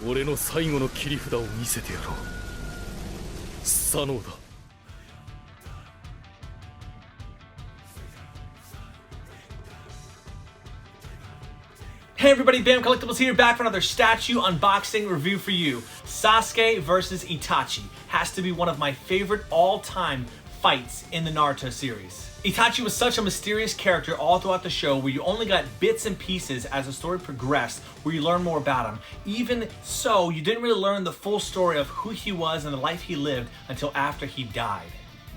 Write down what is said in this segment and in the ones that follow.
俺の最後の切り札を見せてやろう。スサノオだ。Hey everybody, Bam Collectibles here, back for another statue unboxing review for you. Sasuke versus Itachi has to be one of my favorite all-time fights in the Naruto series. Itachi was such a mysterious character all throughout the show, where you only got bits and pieces as the story progressed, where you learn more about him. Even so, you didn't really learn the full story of who he was and the life he lived until after he died.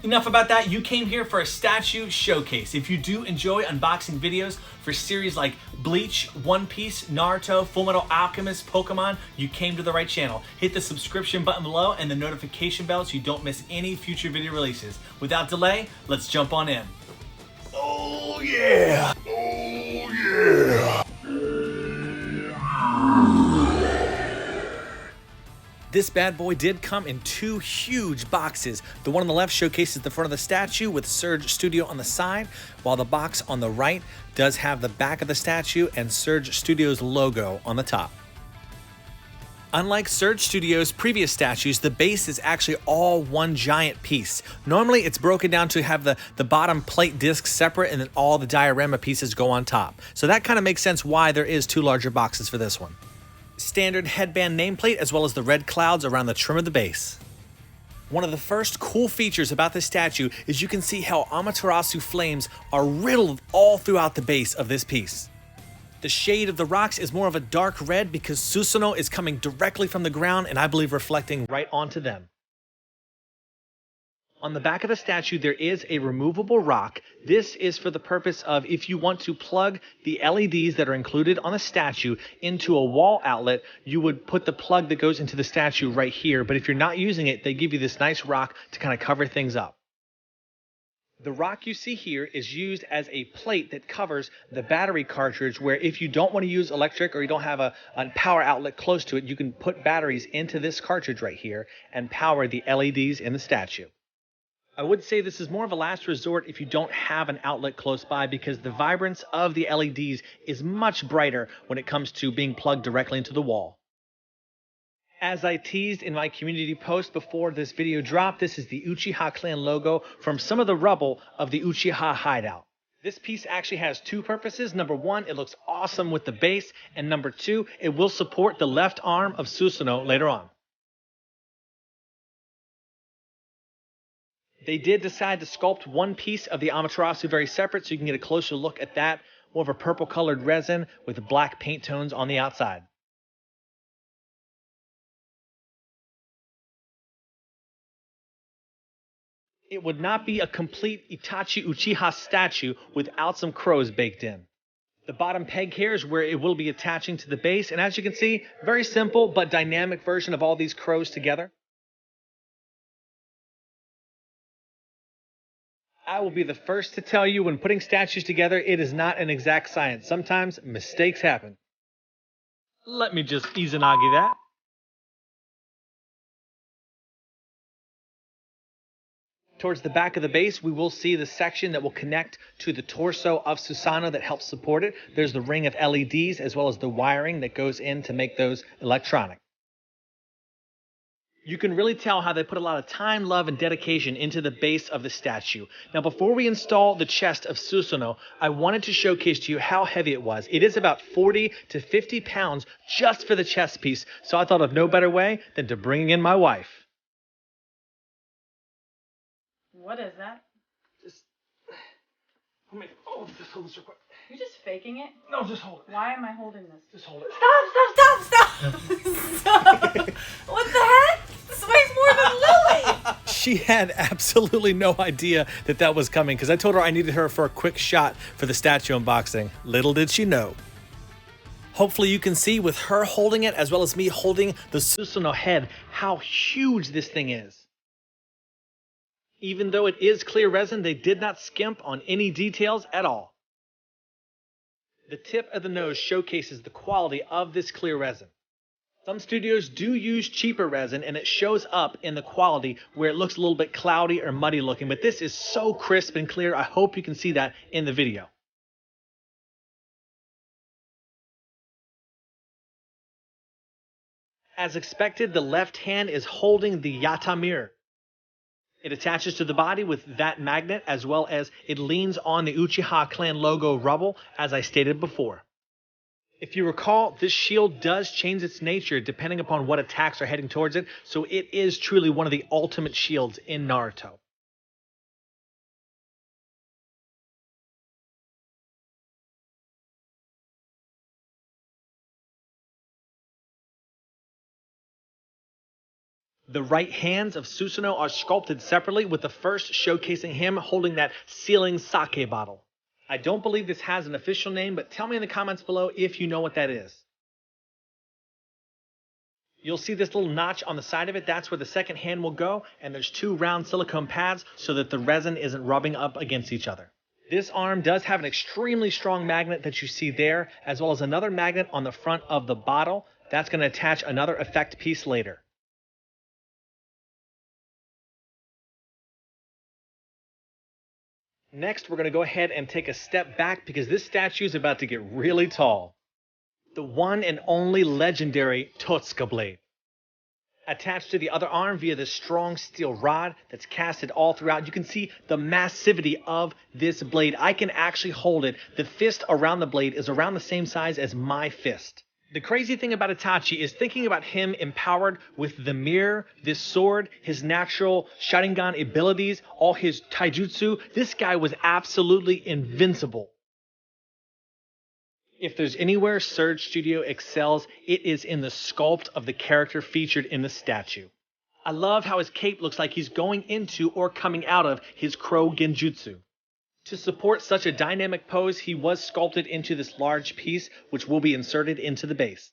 Enough about that. You came here for a statue showcase. If you do enjoy unboxing videos for series like Bleach, One Piece, Naruto, Fullmetal Alchemist, Pokemon, you came to the right channel. Hit the subscription button below and the notification bell so you don't miss any future video releases. Without delay, let's jump on in. Oh yeah! Oh yeah! This bad boy did come in two huge boxes. The one on the left showcases the front of the statue with Surge Studio on the side, while the box on the right does have the back of the statue and Surge Studio's logo on the top. Unlike Surge Studio's previous statues, the base is actually all one giant piece. Normally it's broken down to have the bottom plate disc separate and then all the diorama pieces go on top. So that kind of makes sense why there is two larger boxes for this one. Standard headband nameplate as well as the red clouds around the trim of the base. One of the first cool features about this statue is you can see how Amaterasu flames are riddled all throughout the base of this piece. The shade of the rocks is more of a dark red because Susanoo is coming directly from the ground and I believe reflecting right onto them. On the back of the statue, there is a removable rock. This is for the purpose of if you want to plug the LEDs that are included on the statue into a wall outlet, you would put the plug that goes into the statue right here. But if you're not using it, they give you this nice rock to kind of cover things up. The rock you see here is used as a plate that covers the battery cartridge, where if you don't want to use electric or you don't have a power outlet close to it, you can put batteries into this cartridge right here and power the LEDs in the statue. I would say this is more of a last resort if you don't have an outlet close by, because the vibrance of the LEDs is much brighter when it comes to being plugged directly into the wall. As I teased in my community post before this video dropped, this is the Uchiha clan logo from some of the rubble of the Uchiha hideout. This piece actually has two purposes. Number one, it looks awesome with the base, and number two, it will support the left arm of Susanoo later on. They did decide to sculpt one piece of the Amaterasu very separate, so you can get a closer look at that. More of a purple colored resin with black paint tones on the outside. It would not be a complete Itachi Uchiha statue without some crows baked in. The bottom peg here is where it will be attaching to the base, and as you can see, very simple but dynamic version of all these crows together. I will be the first to tell you, when putting statues together, it is not an exact science. Sometimes mistakes happen. Let me just Izanagi that. Towards the back of the base, we will see the section that will connect to the torso of Susanoo that helps support it. There's the ring of LEDs as well as the wiring that goes in to make those electronic. You can really tell how they put a lot of time, love, and dedication into the base of the statue. Now, before we install the chest of Susanoo, I wanted to showcase to you how heavy it was. It is about 40 to 50 pounds just for the chest piece, so I thought of no better way than to bring in my wife. What is that? Just hold this real quick. You're just faking it? No, just hold it. Why am I holding this? Just hold it. Stop! Stop! What the heck? This weighs more than Lily! She had absolutely no idea that that was coming, because I told her I needed her for a quick shot for the statue unboxing. Little did she know. Hopefully you can see with her holding it as well as me holding the Susanoo head how huge this thing is. Even though it is clear resin, they did not skimp on any details at all. The tip of the nose showcases the quality of this clear resin. Some studios do use cheaper resin and it shows up in the quality where it looks a little bit cloudy or muddy looking, but this is so crisp and clear. I hope you can see that in the video. As expected, the left hand is holding the Yata mirror. It attaches to the body with that magnet, as well as it leans on the Uchiha clan logo rubble, as I stated before. If you recall, this shield does change its nature depending upon what attacks are heading towards it, so it is truly one of the ultimate shields in Naruto. The right hands of Susanoo are sculpted separately, with the first showcasing him holding that sealing sake bottle. I don't believe this has an official name, but tell me in the comments below if you know what that is. You'll see this little notch on the side of it. That's where the second hand will go, and there's 2 round silicone pads so that the resin isn't rubbing up against each other. This arm does have an extremely strong magnet that you see there, as well as another magnet on the front of the bottle. That's going to attach another effect piece later. Next, we're going to go ahead and take a step back because this statue is about to get really tall. The one and only legendary Totsuka blade. Attached to the other arm via this strong steel rod that's casted all throughout. You can see the massivity of this blade. I can actually hold it. The fist around the blade is around the same size as my fist. The crazy thing about Itachi is thinking about him empowered with the mirror, this sword, his natural Sharingan abilities, all his taijutsu. This guy was absolutely invincible. If there's anywhere Surge Studio excels, it is in the sculpt of the character featured in the statue. I love how his cape looks like he's going into or coming out of his Crow Genjutsu. To support such a dynamic pose, he was sculpted into this large piece, which will be inserted into the base.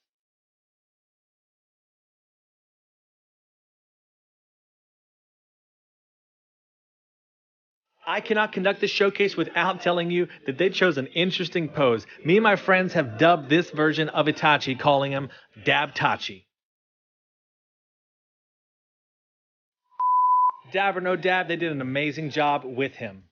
I cannot conduct this showcase without telling you that they chose an interesting pose. Me and my friends have dubbed this version of Itachi, calling him Dab-tachi. Dab or no dab, they did an amazing job with him.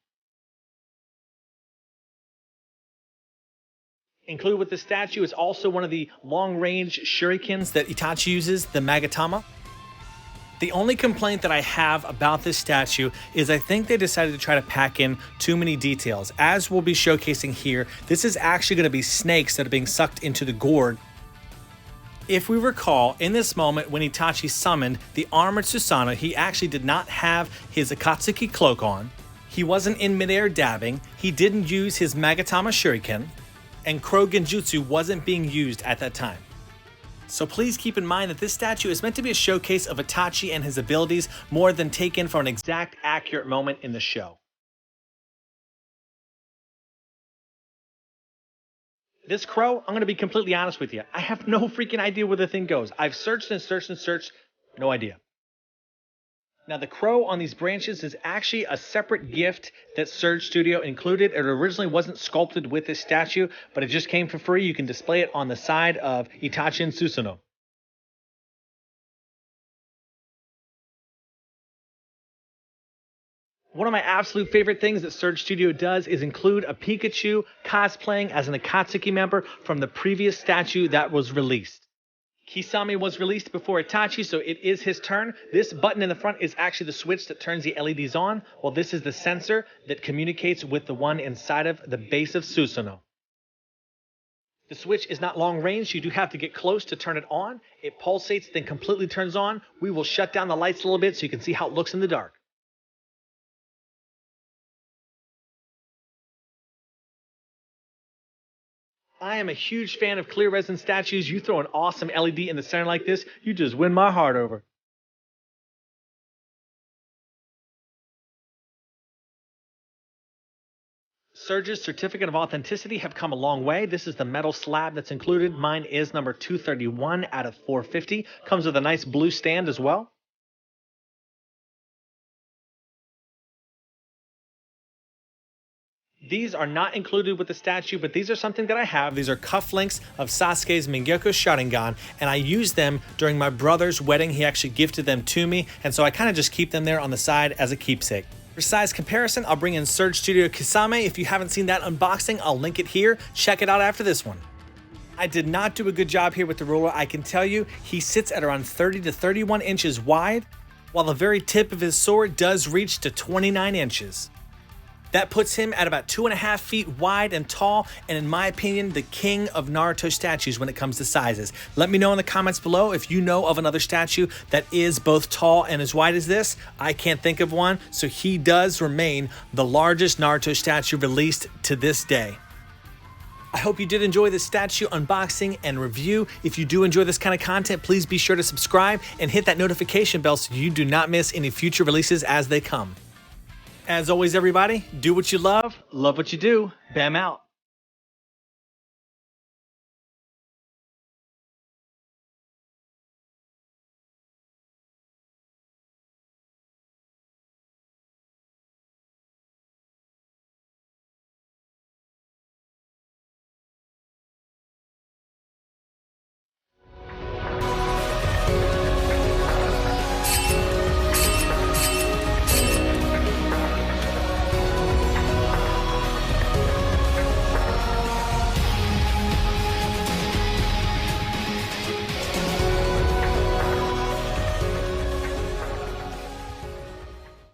Included with the statue is also one of the long-range shurikens that Itachi uses, the Magatama. The only complaint that I have about this statue is I think they decided to try to pack in too many details. As we'll be showcasing here, this is actually going to be snakes that are being sucked into the gourd. If we recall, in this moment when Itachi summoned the Armored Susanoo, he actually did not have his Akatsuki cloak on. He wasn't in midair dabbing. He didn't use his Magatama shuriken. And Crow Genjutsu wasn't being used at that time. So please keep in mind that this statue is meant to be a showcase of Itachi and his abilities more than taken from an exact accurate moment in the show. This crow, I'm going to be completely honest with you. I have no freaking idea where the thing goes. I've searched and searched and searched. No idea. Now, the crow on these branches is actually a separate gift that Surge Studio included. It originally wasn't sculpted with this statue, but it just came for free. You can display it on the side of Itachi and Susanoo. One of my absolute favorite things that Surge Studio does is include a Pikachu cosplaying as an Akatsuki member from the previous statue that was released. Kisame was released before Itachi, so it is his turn. This button in the front is actually the switch that turns the LEDs on, while this is the sensor that communicates with the one inside of the base of Susanoo. The switch is not long range. You do have to get close to turn it on. It pulsates, then completely turns on. We will shut down the lights a little bit so you can see how it looks in the dark. I am a huge fan of clear resin statues. You throw an awesome LED in the center like this, you just win my heart over. Surge's certificate of authenticity have come a long way. This is the metal slab that's included. Mine is number 231 out of 450. Comes with a nice blue stand as well. These are not included with the statue, but these are something that I have. These are cufflinks of Sasuke's Mingyoku Sharingan, and I used them during my brother's wedding. He actually gifted them to me, and so I kind of just keep them there on the side as a keepsake. For size comparison, I'll bring in Surge Studio Kisame. If you haven't seen that unboxing, I'll link it here. Check it out after this one. I did not do a good job here with the ruler. I can tell you he sits at around 30 to 31 inches wide, while the very tip of his sword does reach to 29 inches. That puts him at about 2.5 feet wide and tall, and in my opinion, the king of Naruto statues when it comes to sizes. Let me know in the comments below if you know of another statue that is both tall and as wide as this. I can't think of one, so he does remain the largest Naruto statue released to this day. I hope you did enjoy this statue unboxing and review. If you do enjoy this kind of content, please be sure to subscribe and hit that notification bell so you do not miss any future releases as they come. As always, everybody, do what you love what you do. Bam out.